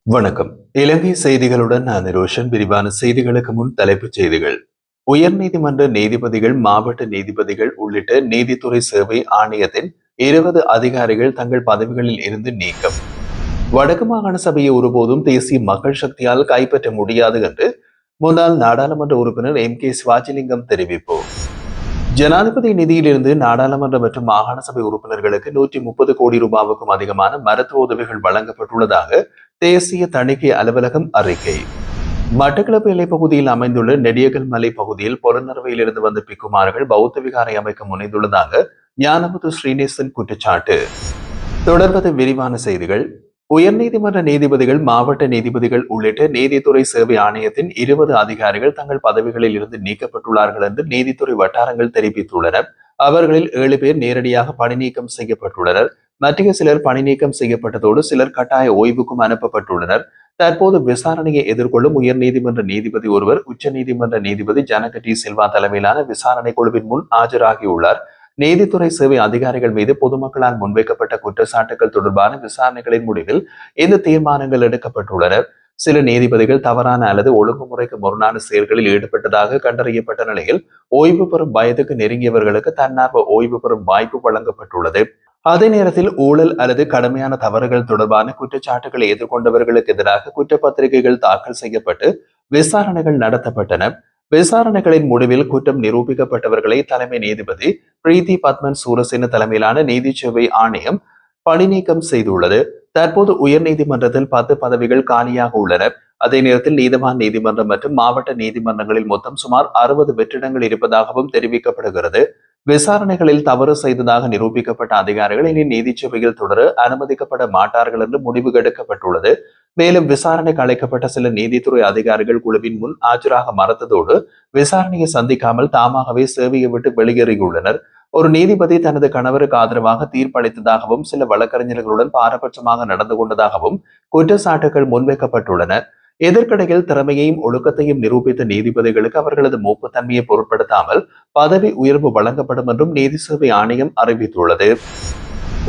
வணக்கம். இலங்கை செய்திகளுடன் நான் ரோஷன். விரிவான செய்திகளுக்கு முன் தலைப்புச் செய்திகள். உயர்நீதிமன்ற நீதிபதிகள், மாவட்ட நீதிபதிகள் உள்ளிட்ட நீதித்துறை சேவை ஆணையத்தின் 20 அதிகாரிகள் தங்கள் பதவிகளில் இருந்து நீக்கம். வடக்கு மாகாண சபையை ஒருபோதும் தேசிய மக்கள் சக்தியால் கைப்பற்ற முடியாது என்று முன்னாள் நாடாளுமன்ற உறுப்பினர் M.K. சிவாஜிலிங்கம் தெரிவிப்பு. ஜனாதிபதி நிதியிலிருந்து நாடாளுமன்ற மற்றும் மாகாண சபை உறுப்பினர்களுக்கு 130 கோடி ரூபாவுக்கும் அதிகமான மருத்துவ உதவிகள் வழங்கப்பட்டுள்ளதாக தேசிய தணிக்கை அலுவலகம் அறிக்கை. மட்டக்களப்பு எல்லைப் பகுதியில் அமைந்துள்ள நெடியகல் மலை பகுதியில் புலனறுவையில் இருந்து வந்த பிக்குமார்கள் பௌத்த விகாரை அமைக்க முனைந்துள்ளதாக ஞானமுத்து ஸ்ரீநேசன் குற்றச்சாட்டு. தொடர்வது விரிவான செய்திகள். உயர்நீதிமன்ற நீதிபதிகள், மாவட்ட நீதிபதிகள் உள்ளிட்ட நீதித்துறை சேவை ஆணையத்தின் 20 அதிகாரிகள் தங்கள் பதவிகளில் இருந்து நீக்கப்பட்டுள்ளார்கள் என்று நீதித்துறை வட்டாரங்கள் தெரிவித்துள்ளன. அவர்களில் 7 பேர் நேரடியாக பணி நீக்கம் செய்யப்பட்டுள்ளனர். மற்ற சிலர் பணி நீக்கம் செய்யப்பட்டதோடு சிலர் கட்டாய ஓய்வுக்கும் அனுப்பப்பட்டுள்ளனர். தற்போது விசாரணையை எதிர்கொள்ளும் உயர்நீதிமன்ற நீதிபதி ஒருவர் உச்சநீதிமன்ற நீதிபதி ஜனக டி சில்வா தலைமையிலான விசாரணை குழுவின் முன் ஆஜராகியுள்ளார். நீதித்துறை சேவை அதிகாரிகள் மீது பொதுமக்களால் முன்வைக்கப்பட்ட குற்றச்சாட்டுகள் தொடர்பான விசாரணைகளின் முடிவில் இந்த தீர்மானங்கள் எடுக்கப்பட்டுள்ளன. சில நீதிபதிகள் தவறான அல்லது ஒழுங்குமுறைக்கு முரணான செயல்களில் ஈடுபட்டதாக கண்டறியப்பட்ட நிலையில் ஓய்வு பெறும் வயதுக்கு நெருங்கியவர்களுக்கு தன்னார்வ ஓய்வு பெறும் வாய்ப்பு வழங்கப்பட்டுள்ளது. அதே நேரத்தில் ஊழல் அல்லது கடுமையான தவறுகள் தொடர்பான குற்றச்சாட்டுகளை எதிர்கொண்டவர்களுக்கு எதிராக குற்றப்பத்திரிகைகள் தாக்கல் செய்யப்பட்டு விசாரணைகள் நடத்தப்பட்டன. விசாரணைகளின் முடிவில் குற்றம் நிரூபிக்கப்பட்டவர்களை தலைமை நீதிபதி பிரீத்தி பத்மன் சூரசேன தலைமையிலான நீதி சேவை ஆணையம் பணி நீக்கம் செய்துள்ளது. தற்போது உயர் நீதிமன்றத்தில் 10 பதவிகள் காலியாக உள்ளன. அதே நேரத்தில் நீதிவான் நீதிமன்றம் மற்றும் மாவட்ட நீதிமன்றங்களில் மொத்தம் சுமார் 60 வெற்றிடங்கள் இருப்பதாகவும் தெரிவிக்கப்படுகிறது. விசாரணைகளில் தவறு செய்ததாக நிரூபிக்கப்பட்ட அதிகாரிகள் இனி நீதி சேவையில் தொடர அனுமதிக்கப்பட மாட்டார்கள் என்று முடிவு எடுக்கப்பட்டுள்ளது. மேலும் விசாரணைக்கு அழைக்கப்பட்ட சில நீதித்துறை அதிகாரிகள் குழுவின் முன் ஆஜராக மறுத்ததோடு விசாரணையை சந்திக்காமல் தாமாகவே சேவையை விட்டு வெளியேறியுள்ளனர். ஒரு நீதிபதி தனது கணவருக்கு ஆதரவாக தீர்ப்பளித்ததாகவும் சில வழக்கறிஞர்களுடன் பாரபட்சமாக நடந்து கொண்டதாகவும் குற்றச்சாட்டுகள் முன்வைக்கப்பட்டுள்ளன. எதிர்க்கடையில் திறமையையும் ஒழுக்கத்தையும் நிரூபித்த நீதிபதிகளுக்கு அவர்களது மூப்புத்தன்மையை பொருட்படுத்தாமல் பதவி உயர்வு வழங்கப்படும் என்றும் நீதி சேவை ஆணையம் அறிவித்துள்ளது.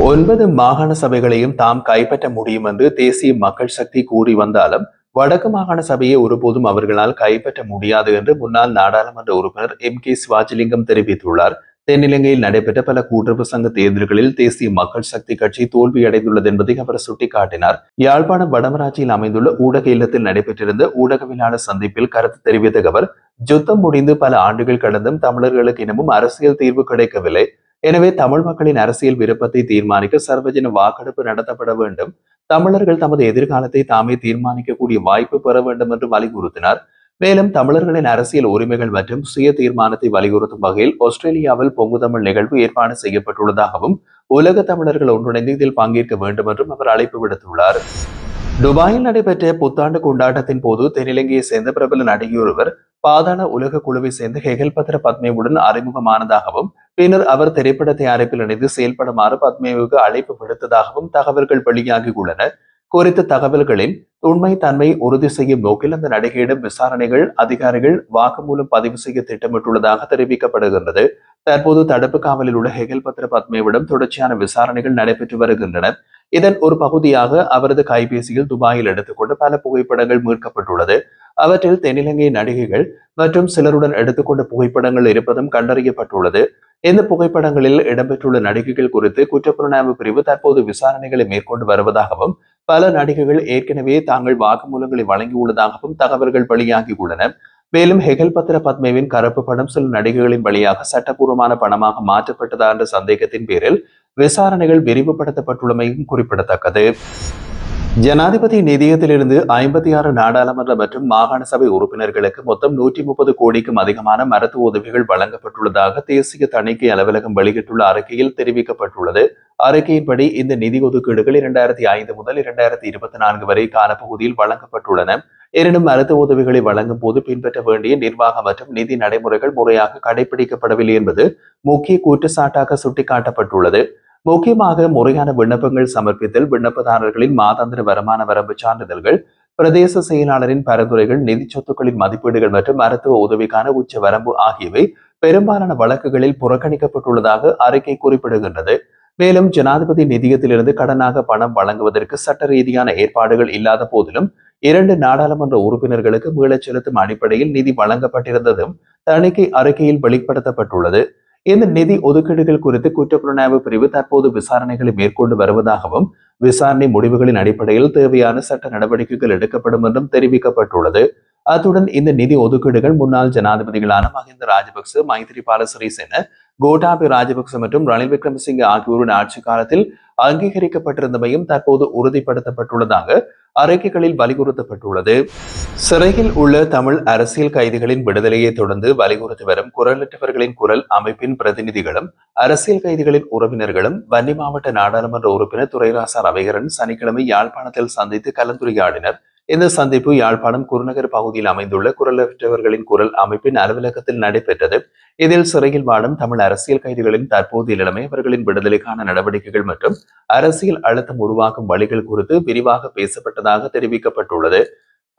9 மாகாண சபைகளையும் தாம் கைப்பற்ற முடியும் என்று தேசிய மக்கள் சக்தி கூறி வந்தாலும் வடக்கு மாகாண சபையை ஒருபோதும் அவர்களால் கைப்பற்ற முடியாது என்று முன்னாள் நாடாளுமன்ற உறுப்பினர் M.K. சிவாஜிலிங்கம் தெரிவித்துள்ளார். தென்னிலங்கையில் நடைபெற்ற பல கூட்டுறவு சங்க தேர்தல்களில் தேசிய மக்கள் சக்தி கட்சி தோல்வியடைந்துள்ளது என்பதை அவர் சுட்டிக்காட்டினார். யாழ்ப்பாணம் வடமராட்சியில் அமைந்துள்ள ஊடக இல்லத்தில் நடைபெற்றிருந்த ஊடகவியலாளர் சந்திப்பில் கருத்து தெரிவித்த அவர், யுத்தம் முடிந்து பல ஆண்டுகள் கடந்தும் தமிழர்களுக்கு இன்னமும் அரசியல் தீர்வு கிடைக்கவில்லை. எனவே தமிழ் மக்களின் அரசியல் விருப்பத்தை தீர்மானிக்க சர்வஜன வாக்கெடுப்பு நடத்தப்பட வேண்டும். தமிழர்கள் தமது எதிர்காலத்தை தாமே தீர்மானிக்கக்கூடிய வாய்ப்பு பெற வேண்டும் என்று வலியுறுத்தினார். மேலும் தமிழர்களின் அரசியல் உரிமைகள் மற்றும் சுய தீர்மானத்தை வலியுறுத்தும் வகையில் ஆஸ்திரேலியாவில் பொங்கு தமிழ் நிகழ்வு ஏற்பாடு செய்யப்பட்டுள்ளதாகவும் உலக தமிழர்கள் ஒன்றிணைந்து இதில் பங்கேற்க வேண்டும் என்றும் அவர் அழைப்பு விடுத்துள்ளார். துபாயில் நடைபெற்ற புத்தாண்டு கொண்டாட்டத்தின் போது தென்னிலங்கையை சேர்ந்த பிரபல நடிகையொருவர் பாதாள உலக குழுவை சேர்ந்த ஹெகல்பத்ர பத்மேவுடன் அறிமுகமானதாகவும் பின்னர் அவர் திரைப்பட தயாரிப்பில் இணைந்து செயல்படுமாறு பத்மேவுக்கு அழைப்பு விடுத்ததாகவும் தகவல்கள் வெளியாகியுள்ளன. குறித்த தகவல்களின் உண்மை தன்மை உறுதி செய்யும் நோக்கில் அந்த நடிகையிடம் விசாரணைகள் அதிகாரிகள் வாக்குமூலம் பதிவு செய்ய திட்டமிட்டுள்ளதாக தெரிவிக்கப்படுகின்றது. தற்போது தடுப்பு காவலில் உள்ள ஹெகல்பத்ர பத்மேவிடம் தொடர்ச்சியான விசாரணைகள் நடைபெற்று வருகின்றன. இதன் ஒரு பகுதியாக அவரது கைபேசியில் துபாயில் எடுத்துக்கொண்டு பல புகைப்படங்கள் மீட்கப்பட்டுள்ளது. அவற்றில் தென்னிலங்கை நடிகைகள் மற்றும் சிலருடன் எடுத்துக்கொண்ட புகைப்படங்கள் இருப்பதும் கண்டறியப்பட்டுள்ளது. இந்த புகைப்படங்களில் இடம்பெற்றுள்ள நடிகைகள் குறித்து குற்றப்புலனாய்வு பிரிவு தற்போது விசாரணைகளை மேற்கொண்டு வருவதாகவும் பல நடிகைகள் ஏற்கனவே தாங்கள் வாக்குமூலங்களை வழங்கியுள்ளதாகவும் தகவல்கள் வெளியாகியுள்ளன. மேலும் ஹெகல்பத்ர பத்மேவின் கருப்பு படம் சில நடிகைகளின் வழியாக சட்டப்பூர்வமான பணமாக மாற்றப்பட்டதா என்ற சந்தேகத்தின் பேரில் விசாரணைகள் விரிவுபடுத்தப்பட்டுள்ளமையும் குறிப்பிடத்தக்கது. ஜனாதிபதி நிதியத்திலிருந்து 56 நாடாளுமன்ற மற்றும் மாகாண சபை உறுப்பினர்களுக்கு மொத்தம் 130 கோடிக்கும் அதிகமான மருத்துவ உதவிகள் வழங்கப்பட்டுள்ளதாக தேசிய தணிக்கை அலுவலகம் வெளியிட்டுள்ள அறிக்கையில் தெரிவிக்கப்பட்டுள்ளது. அறிக்கையின்படி இந்த நிதி ஒதுக்கீடுகள் 2005 முதல் 2024 வரை காலப்பகுதியில் வழங்கப்பட்டுள்ளன. எனினும் மருத்துவ உதவிகளை வழங்கும் போது பின்பற்ற வேண்டிய நிர்வாக மற்றும் நிதி நடைமுறைகள் முறையாக கடைபிடிக்கப்படவில்லை என்பது முக்கிய குற்றச்சாட்டாக சுட்டிக்காட்டப்பட்டுள்ளது. முக்கியமாக முறையான விண்ணப்பங்கள் சமர்ப்பித்தல், விண்ணப்பதாரர்களின் மாதாந்திர வருமான வரம்பு சான்றிதழ்கள், பிரதேச செயலாளரின் பரிந்துரைகள், நிதி சொத்துக்களின் மதிப்பீடுகள் மற்றும் மருத்துவ உதவிக்கான உச்ச வரம்பு ஆகியவை பெரும்பாலான வழக்குகளில் புறக்கணிக்கப்பட்டுள்ளதாக அறிக்கை குறிப்பிடுகின்றது. மேலும் ஜனாதிபதி நிதியத்திலிருந்து கடனாக பணம் வழங்குவதற்கு சட்ட ரீதியான ஏற்பாடுகள் இல்லாத போதிலும் 2 நாடாளுமன்ற உறுப்பினர்களுக்கு மீளச் செலுத்தும் அடிப்படையில் நிதி வழங்கப்பட்டிருந்ததும் தணிக்கை அறிக்கையில் வெளிப்படுத்தப்பட்டுள்ளது. இந்த நிதி ஒதுக்கீடுகள் குறித்து குற்றப்புலனாய்வு பிரிவு தற்போது விசாரணைகளை மேற்கொண்டு வருவதாகவும் விசாரணை முடிவுகளின் அடிப்படையில் தேவையான சட்ட நடவடிக்கைகள் எடுக்கப்படும் என்றும் தெரிவிக்கப்பட்டுள்ளது. அத்துடன் இந்த நிதி ஒதுக்கீடுகள் முன்னாள் ஜனாதிபதிகளான மஹிந்த ராஜபக்ச, மைத்ரிபால சிறிசேன, கோட்டாபய ராஜபக்ச மற்றும் ரணில் விக்ரமசிங்கே ஆகியோரின் ஆட்சி காலத்தில் அங்கீகரிக்கப்பட்டிருந்தமையும் தற்போது உறுதிப்படுத்தப்பட்டுள்ளதாக அறிக்கைகளில் வலியுறுத்தப்பட்டுள்ளது. சிறையில் உள்ள தமிழ் அரசியல் கைதிகளின் விடுதலையை தொடர்ந்து வலியுறுத்தி வரும் குரலற்றவர்களின் குரல் அமைப்பின் பிரதிநிதிகளும் அரசியல் கைதிகளின் உறவினர்களும் வன்னி மாவட்ட நாடாளுமன்ற உறுப்பினர் துரைராசா ரவிகரன் சனிக்கிழமை யாழ்ப்பாணத்தில் சந்தித்து கலந்துரையாடினர். இந்த சந்திப்பு யாழ்ப்பாணம் குருநகர் பகுதியில் அமைந்துள்ள குரலற்றவர்களின் குரல் அமைப்பின் அலுவலகத்தில் நடைபெற்றது. இதில் சிறையில் வாடும் தமிழ் அரசியல் கைதிகளின் தற்போதைய நிலைமை, அவர்களின் விடுதலைக்கான நடவடிக்கைகள் மற்றும் அரசியல் அழுத்தம் உருவாக்கும் வழிகள் குறித்து விரிவாக பேசப்பட்டதாக தெரிவிக்கப்பட்டுள்ளது.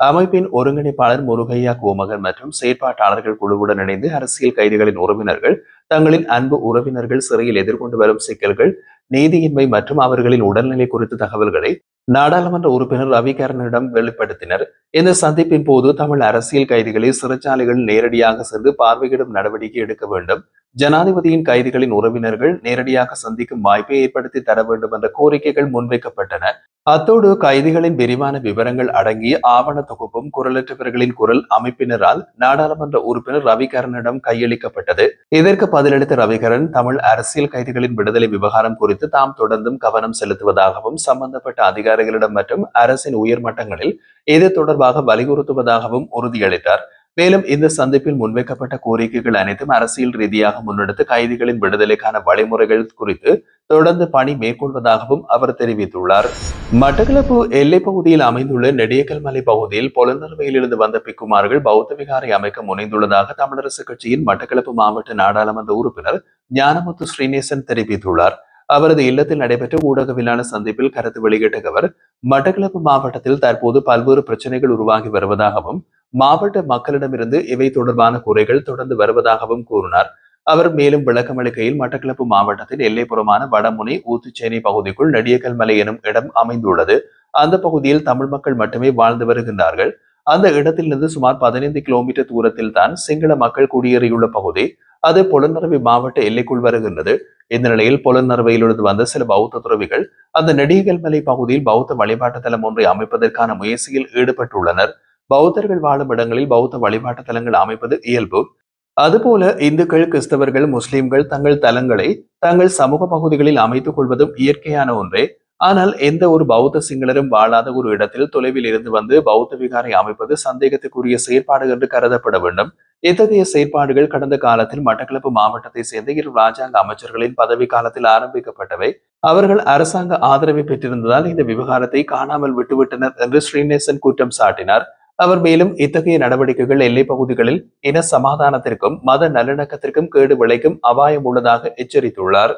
அமைப்பின் ஒருங்கிணைப்பாளர் முருகையா கோமகன் மற்றும் செயற்பாட்டாளர்கள் குழுவுடன் இணைந்து அரசியல் கைதிகளின் உறவினர்கள் தங்களின் அன்பு உறவினர்கள் சிறையில் எதிர்கொண்டு வரும் சிக்கல்கள், நீதியின்மை மற்றும் அவர்களின் உடல்நிலை குறித்த தகவல்களை நாடாளுமன்ற உறுப்பினர் ரவிகரனிடம் வெளிப்படுத்தினர். இந்த சந்திப்பின் போது தமிழ் அரசியல் கைதிகளை சிறைச்சாலைகள் நேரடியாக சென்று பார்வையிடும் நடவடிக்கை எடுக்க வேண்டும், ஜனாதிபதியின் கைதிகளின் உறவினர்கள் நேரடியாக சந்திக்கும் வாய்ப்பை ஏற்படுத்தி தர வேண்டும் என்ற கோரிக்கைகள் முன்வைக்கப்பட்டன. அத்தோடு கைதிகளின் விரிவான விவரங்கள் அடங்கிய ஆவண தொகுப்பும் குரலற்றவர்களின் குரல் அமைப்பினரால் நாடாளுமன்ற உறுப்பினர் ரவிகரனிடம் கையளிக்கப்பட்டது. இதற்கு பதிலளித்த ரவிகரன், தமிழ் அரசியல் கைதிகளின் விடுதலை விவகாரம் குறித்து தாம் தொடர்ந்தும் கவனம் செலுத்துவதாகவும் சம்பந்தப்பட்ட அதிகாரிகளிடம் மற்றும் அரசின் உயர் மட்டங்களில் இது தொடர்பாக வலியுறுத்துவதாகவும் உறுதியளித்தார். மேலும் இந்த சந்திப்பில் முன்வைக்கப்பட்ட கோரிக்கைகள் அனைத்தும் அரசியல் ரீதியாக முன்னெடுத்து கைதிகளின் விடுதலைக்கான வழிமுறைகள் குறித்து தொடர்ந்து பணி மேற்கொள்வதாகவும் அவர் தெரிவித்துள்ளார். மட்டக்களப்பு எல்லைப் பகுதியில் அமைந்துள்ள நெடியக்கல் மலை பகுதியில் பொலன்னறுவையிலிருந்து வந்த பிக்குமார்கள் பௌத்த விகாரை அமைக்க முனைந்துள்ளதாக தமிழரசு கட்சியின் மட்டக்களப்பு மாவட்ட நாடாளுமன்ற உறுப்பினர் ஞானமுத்து ஸ்ரீநேசன் தெரிவித்துள்ளார். அவரது இல்லத்தில் நடைபெற்ற ஊடகவியலாள சந்திப்பில் கருத்து வெளியிட்ட அவர், மட்டக்களப்பு மாவட்டத்தில் தற்போது பல்வேறு பிரச்சனைகள் உருவாகி வருவதாகவும் மாவட்ட மக்களிடமிருந்து இவை தொடர்பான குறைகள் தொடர்ந்து வருவதாகவும் கூறினார். அவர் மேலும் விளக்கமளிக்கையில், மட்டக்களப்பு மாவட்டத்தின் எல்லைப்புறமான வடமுனை ஊத்துச்சேனை பகுதிக்குள் நெடியக்கல் மலை எனும் இடம் அமைந்துள்ளது. அந்த பகுதியில் தமிழ் மக்கள் மட்டுமே வாழ்ந்து வருகின்றார்கள். அந்த இடத்திலிருந்து சுமார் 15 கிலோமீட்டர் தூரத்தில் தான் சிங்கள மக்கள் குடியேறியுள்ள பகுதி. அது பொலன்னறுவை மாவட்ட எல்லைக்குள் வருகின்றது. இந்த நிலையில் பொலன்னறுவையிலிருந்து வந்த சில பௌத்த துறவிகள் அந்த நெடியக்கல் மலை பகுதியில் பௌத்த வழிபாட்டு தலம் ஒன்றை அமைப்பதற்கான முயற்சியில் ஈடுபட்டுள்ளனர். பௌத்தர்கள் வாழும் இடங்களில் பௌத்த வழிபாட்டு தலங்கள் அமைப்பது இயல்பு. அதுபோல இந்துக்கள், கிறிஸ்தவர்கள், முஸ்லிம்கள் தங்கள் தலங்களை தங்கள் சமூக பகுதிகளில் அமைத்துக் கொள்வதும் இயற்கையான ஒன்றே. ஆனால் எந்த ஒரு பௌத்த சிங்களரும் வாழாத ஒரு இடத்தில் தொலைவில் இருந்து வந்து பௌத்த விகாரை அமைப்பது சந்தேகத்துக்குரிய செயற்பாடு என்று கருதப்பட வேண்டும். இத்தகைய செயற்பாடுகள் கடந்த காலத்தில் மட்டக்களப்பு மாவட்டத்தை சேர்ந்த 2 ராஜாங்க அமைச்சர்களின் பதவி காலத்தில் ஆரம்பிக்கப்பட்டவை. அவர்கள் அரசாங்க ஆதரவை பெற்றிருந்ததால் இந்த விவகாரத்தை காணாமல் விட்டுவிட்டனர் என்று ஸ்ரீநேசன் குற்றம் சாட்டினார். அவர் மேலும் இத்தகைய நடவடிக்கைகள் எல்லைப் பகுதிகளில் இன சமாதானத்திற்கும் மத நல்லிணக்கத்திற்கும் கேடு விளைக்கும் அபாயம் உள்ளதாக எச்சரித்துள்ளார்.